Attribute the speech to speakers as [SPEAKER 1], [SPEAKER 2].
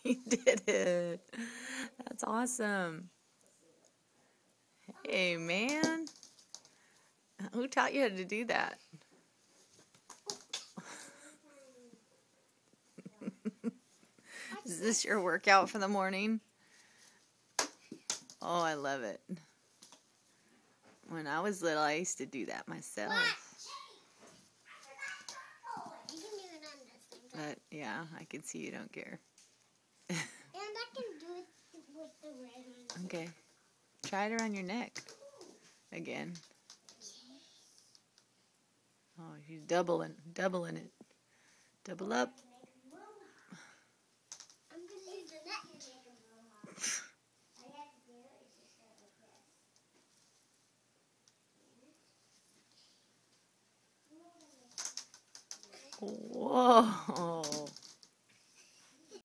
[SPEAKER 1] You did it. That's awesome. Hey, man. Who taught you how to do that? Is this your workout for the morning? Oh, I love it. When I was little, I used to do that myself. But, yeah, I can see you don't care.
[SPEAKER 2] And I can do it with the red one.
[SPEAKER 1] Okay. Try it around your neck. Again. Oh, you're doubling it. Double up.
[SPEAKER 2] I'm going to use the neck.
[SPEAKER 1] Whoa.